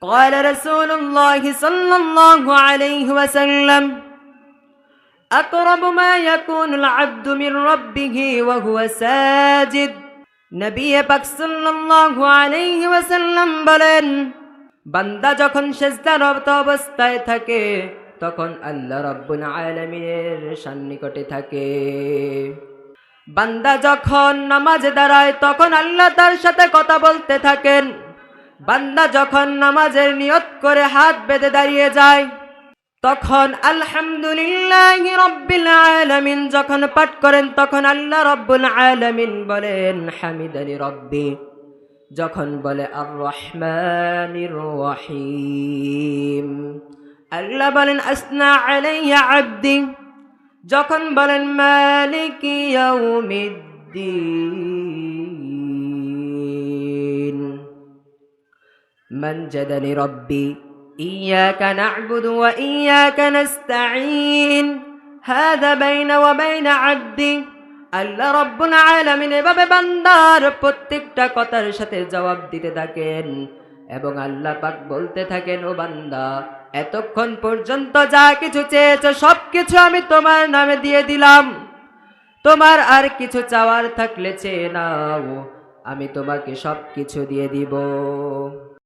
قال رسول الله صلى الله عليه وسلم أقرب ما يكون العبد من ربه وهو ساجد নবী পাক সাল্লাল্লাহু আলাইহি ওয়াসাল্লাম বলেন, বান্দা যখন সিজদারত অবস্থায় থাকে তখন আল্লাহ রাব্বুল আলামিনের সন্নিকটে থাকে। বান্দা যখন নামাজে দাঁড়ায় তখন আল্লাহ তার সাথে কথা বলতে থাকেন। বান্দা যখন নামাজের নিয়ত করে হাত বেঁধে দাঁড়িয়ে যায় তখন আলহামদুলিল্লাহি রাব্বিল আলামিন যখন পাঠ করেন তখন আল্লাহ রাব্বুল আলামিন বলেন হামিদানি রাব্বি। যখন বলে আর রহমানির রহিম আল্লাহ বলেন আসনা আলাইয়া আবদি। যখন বলেন মালিকি ইয়াউমিদ্দিন মানজাদানি রাব্বি ইয়্যাকা না'বুদু ওয়া ইয়্যাকা নাস্তাঈন হাযা বাইনা ওয়া বাইনা আবদি। আল্লাহ রাব্বুল আলামিন এভাবে বান্দার প্রত্যেকটা কথার সাথে জবাব দিতে থাকেন এবং আল্লাহ পাক বলতে থাকেন, ও বান্দা এতক্ষণ পর্যন্ত যা কিছু চেয়েছো সবকিছু আমি তোমার নামে দিয়ে দিলাম, তোমার আর কিছু চাওয়ার থাকলে চেয়ে নাও, আমি তোমাকে সবকিছু দিয়ে দিব।